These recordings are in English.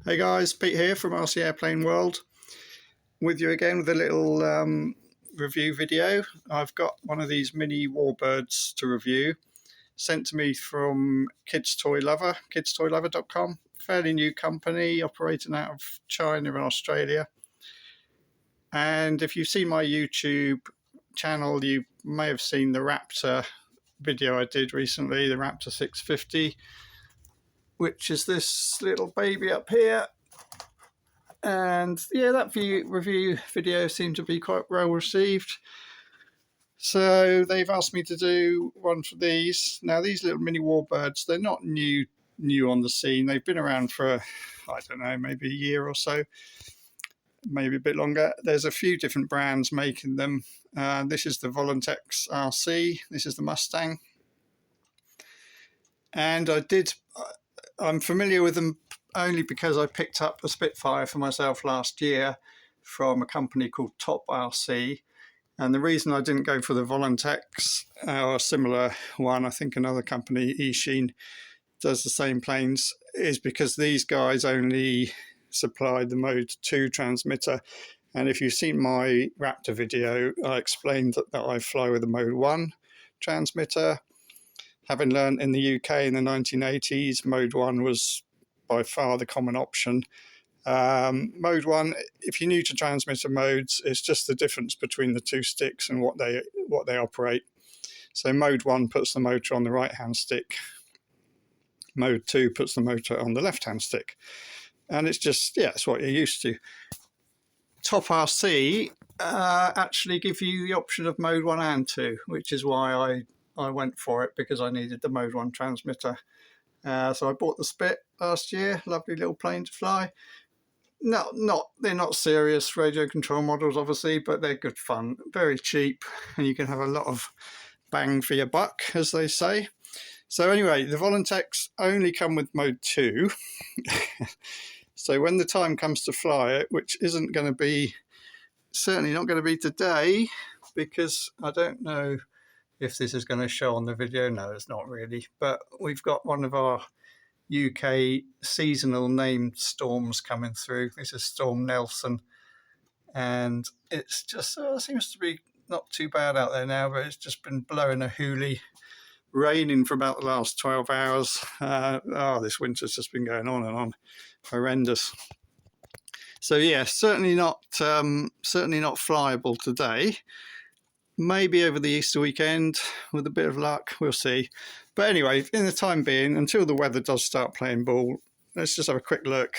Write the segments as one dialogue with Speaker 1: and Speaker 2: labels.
Speaker 1: Hey guys, Pete here from RC Airplane World, with you again with a little review video. I've got one of these mini warbirds to review, sent to me from kidstoylover.com. Fairly new company operating out of China and Australia. And if you've seen my YouTube channel, you may have seen the Raptor video I did recently, the Raptor 650, which is this little baby up here. And yeah, that review video seemed to be quite well received. So they've asked me to do one for these. Now these little mini warbirds, they're not new on the scene. They've been around for, I don't know, maybe a year or so, maybe a bit longer. There's a few different brands making them. This is the Volantex RC. This is the Mustang. And I'm familiar with them only because I picked up a Spitfire for myself last year from a company called Top RC. And the reason I didn't go for the Volantex or a similar one, I think another company, Eachine, does the same planes, is because these guys only supplied the Mode 2 transmitter. And if you've seen my Raptor video, I explained that I fly with a Mode 1 transmitter. Having learned in the UK in the 1980s, Mode 1 was by far the common option. Mode 1, if you're new to transmitter modes, it's just the difference between the two sticks and what they operate. So Mode 1 puts the motor on the right-hand stick. Mode 2 puts the motor on the left-hand stick. And it's just, yeah, it's what you're used to. Top RC actually give you the option of Mode 1 and 2, which is why I went for it, because I needed the Mode 1 transmitter. So I bought the Spit last year, lovely little plane to fly. They're not serious radio control models, obviously, but they're good fun, very cheap, and you can have a lot of bang for your buck, as they say. So anyway, the Volantex only come with Mode 2. So when the time comes to fly it, which isn't going to be, certainly not going to be today, because I don't know if this is going to show on the video. No, it's not really. But we've got one of our UK seasonal named storms coming through. This is Storm Nelson. And it's just seems to be not too bad out there now, but it's just been blowing a hoolie, raining for about the last 12 hours. This winter's just been going on and on. Horrendous. So yeah, certainly not flyable today. Maybe over the Easter weekend, with a bit of luck, we'll see. But anyway, in the time being, until the weather does start playing ball, let's just have a quick look.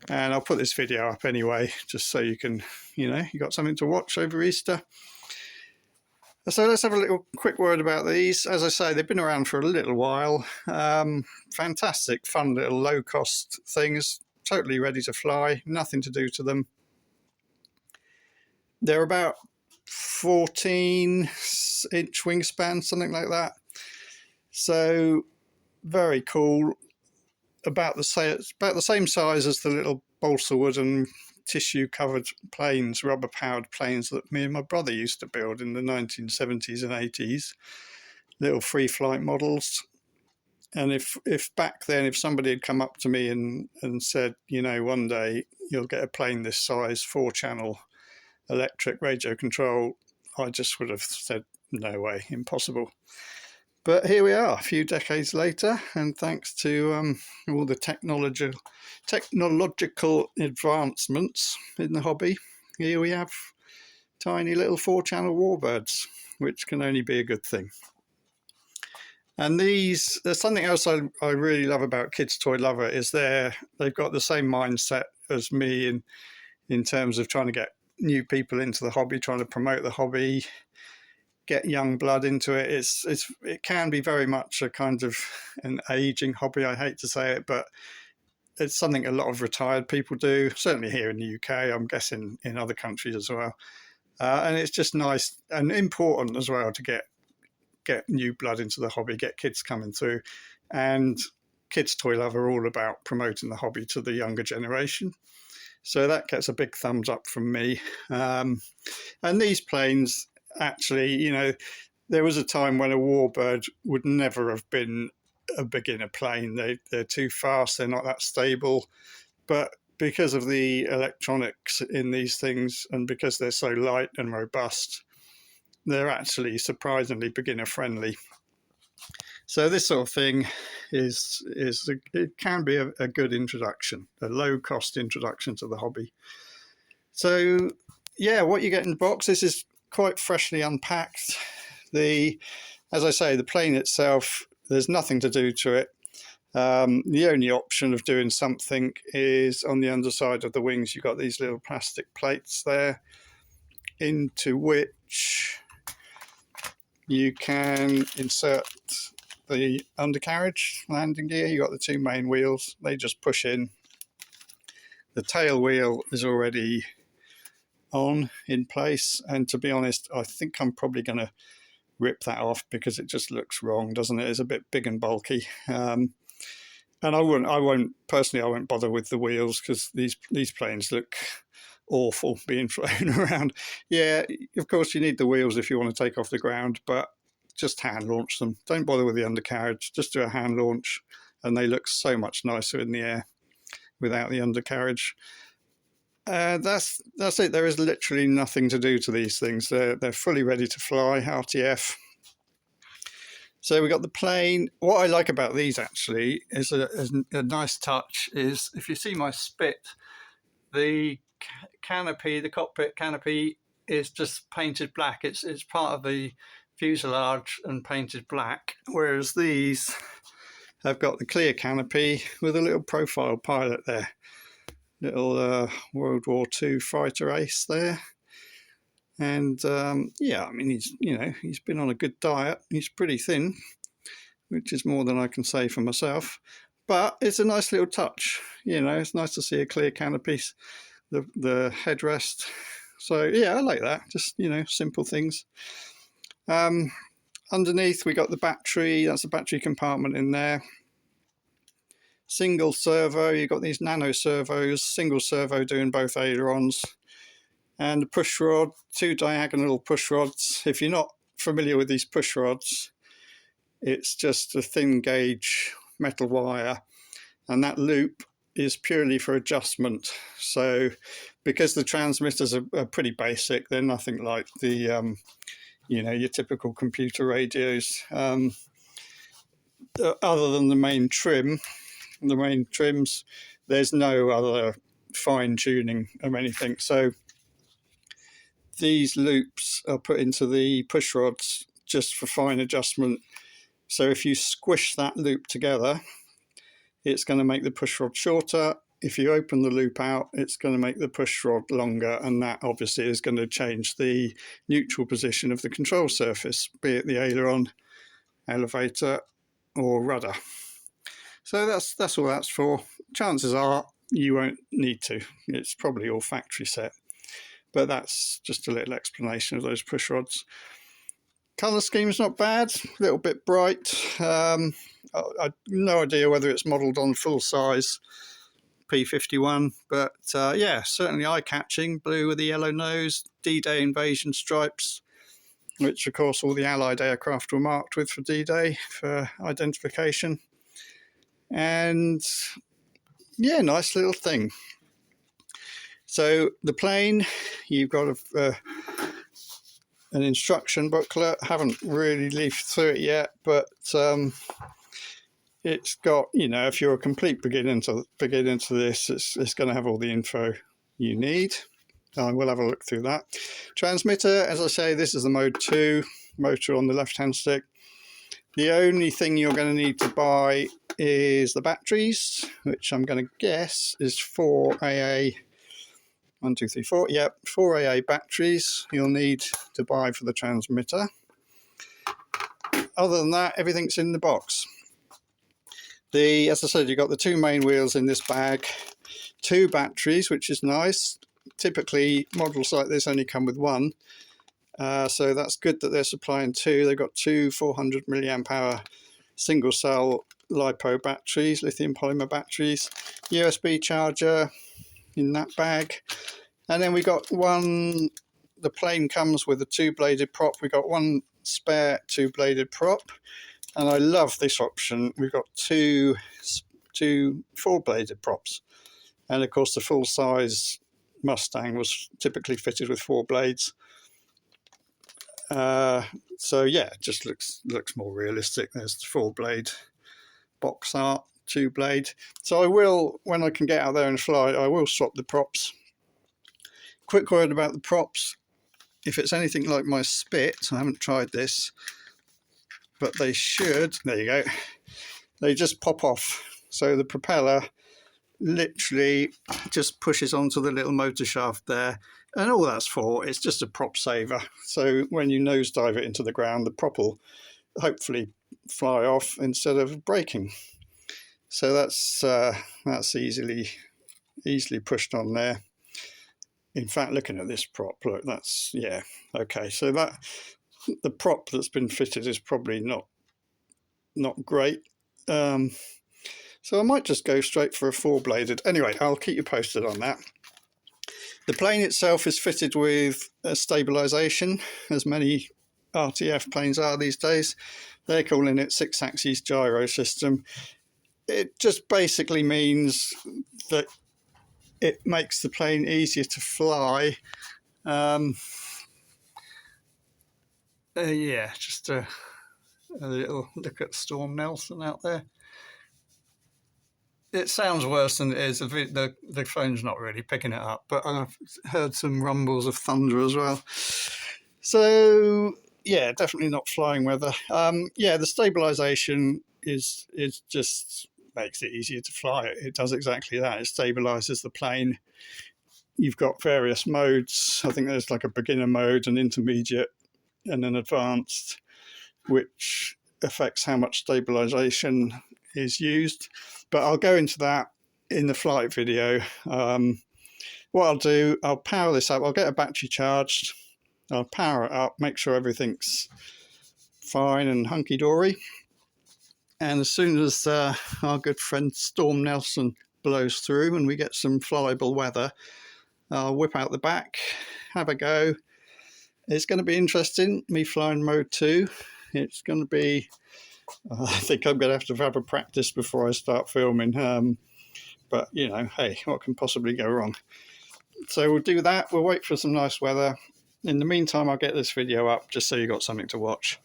Speaker 1: And I'll put this video up anyway, just so you can, you got something to watch over Easter. So let's have a little quick word about these. As I say, they've been around for a little while. Fantastic, fun little low-cost things, totally ready to fly, nothing to do to them. They're about 14-inch wingspan, something like that. So very cool. About the same size as the little balsa wood and tissue-covered planes, rubber-powered planes that me and my brother used to build in the 1970s and 80s. Little free-flight models. And if back then, if somebody had come up to me and said, one day you'll get a plane this size, 4-channel electric radio control, I just would have said, no way, impossible. But here we are, a few decades later, and thanks to all the technological advancements in the hobby, here we have tiny little 4-channel warbirds, which can only be a good thing. And there's something else I really love about Kids Toy Lover, is they've got the same mindset as me in terms of trying to get new people into the hobby, trying to promote the hobby, get young blood into it. It can be very much a kind of an aging hobby. I hate to say it, but it's something a lot of retired people do, certainly here in the UK, I'm guessing in other countries as well. And it's just nice and important as well to get new blood into the hobby, get kids coming through. And Kids Toy Lover are all about promoting the hobby to the younger generation. So that gets a big thumbs up from me. And these planes, actually, there was a time when a warbird would never have been a beginner plane. They're too fast, they're not that stable. but because of the electronics in these things and because they're so light and robust, they're actually surprisingly beginner friendly. So this sort of thing it can be a good introduction, a low cost introduction to the hobby. So yeah, what you get in the box, this is quite freshly unpacked. As I say, the plane itself, there's nothing to do to it. The only option of doing something is on the underside of the wings. You've got these little plastic plates there, into which you can insert the undercarriage landing gear. You've got the two main wheels, they just push in. The tail wheel is already in place, and to be honest, I think I'm probably going to rip that off because it just looks wrong, doesn't it? It's a bit big and bulky. And I won't bother with the wheels because these planes look awful being flown around. Yeah, of course you need the wheels if you want to take off the ground, but just hand launch them. Don't bother with the undercarriage, just do a hand launch, and they look so much nicer in the air without the undercarriage. That's it. There is literally nothing to do to these things. They're fully ready to fly, RTF. So we got the plane. What I like about these actually is a nice touch is, if you see my spit, the canopy, the cockpit canopy, is just painted black. It's part of the fuselage and painted black, whereas these have got the clear canopy with a little profile pilot there, little World War II fighter ace there. And yeah, I mean, he's been on a good diet. He's pretty thin, which is more than I can say for myself, but it's a nice little touch. It's nice to see a clear canopy, the headrest. So yeah, I like that. Just simple things. Underneath we got the battery. That's a battery compartment in there. Single servo. You've got these nano servos, single servo doing both ailerons, and a push rod, two diagonal push rods. If you're not familiar with these push rods, it's just a thin gauge metal wire, and that loop is purely for adjustment. So because the transmitters are pretty basic, they're nothing like the your typical computer radios. Other than the main trims, there's no other fine tuning of anything. So these loops are put into the push rods just for fine adjustment. So if you squish that loop together, it's going to make the push rod shorter. If you open the loop out, it's going to make the push rod longer, and that obviously is going to change the neutral position of the control surface, be it the aileron, elevator, or rudder. So that's all that's for. Chances are you won't need to. It's probably all factory set, but that's just a little explanation of those push rods. Colour scheme's not bad, a little bit bright. I've no idea whether it's modelled on full size P-51, but yeah, certainly eye-catching. Blue with the yellow nose, D-Day invasion stripes, which of course all the Allied aircraft were marked with for D-Day for identification. And yeah, nice little thing. So the plane, you've got an instruction booklet. Haven't really leafed through it yet, but it's got, if you're a complete beginner into this, it's going to have all the info you need. We'll have a look through that. Transmitter, as I say, this is the mode 2 motor on the left hand stick. The only thing you're going to need to buy is the batteries, which I'm going to guess is 4 AA. 1, 2, 3, 4. Yep, 4 AA batteries you'll need to buy for the transmitter. Other than that, everything's in the box. As I said, you've got the two main wheels in this bag, 2 batteries, which is nice. Typically, models like this only come with 1. So that's good that they're supplying 2. They've got 2 400 milliamp hour single cell LiPo batteries, lithium polymer batteries, USB charger in that bag. And then we got one, the plane comes with a 2-bladed prop. We got 1 spare 2-bladed prop, and I love this option. We've got two 4-bladed props. And of course the full-size Mustang was typically fitted with 4 blades. So yeah, it just looks more realistic. There's the 4-blade box art, 2-blade. So I will, when I can get out there and fly, I will swap the props. Quick word about the props. If it's anything like my Spit, I haven't tried this, but they should, there you go, they just pop off. So the propeller literally just pushes onto the little motor shaft there, and all that's for, it's just a prop saver. So when you nosedive it into the ground, the prop will hopefully fly off instead of breaking. So that's easily pushed on there. In fact, looking at this prop, look, that's, yeah, okay. So that the prop that's been fitted is probably not great. So I might just go straight for a 4-bladed. Anyway, I'll keep you posted on that. The plane itself is fitted with a stabilisation, as many RTF planes are these days. They're calling it 6-axis gyro system. It just basically means that it makes the plane easier to fly. Yeah, just a little look at Storm Nelson out there. It sounds worse than it is. The phone's not really picking it up, but I've heard some rumbles of thunder as well. So yeah, definitely not flying weather. Yeah, the stabilisation is just makes it easier to fly. It does exactly that. It stabilises the plane. You've got various modes. I think there's like a beginner mode, an intermediate, and an advanced, which affects how much stabilisation is used. But I'll go into that in the flight video. What I'll do, I'll power this up. I'll get a battery charged. I'll power it up, make sure everything's fine and hunky-dory. And as soon as our good friend Storm Nelson blows through and we get some flyable weather, I'll whip out the back, have a go. It's going to be interesting, me flying mode 2. It's going to be, I think I'm going to have a practice before I start filming. But, you know, hey, what can possibly go wrong? So we'll do that. We'll wait for some nice weather. In the meantime, I'll get this video up just so you've got something to watch.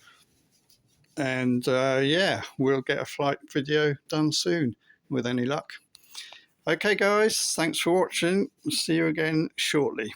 Speaker 1: And yeah, we'll get a flight video done soon with any luck. Okay, guys, thanks for watching. See you again shortly.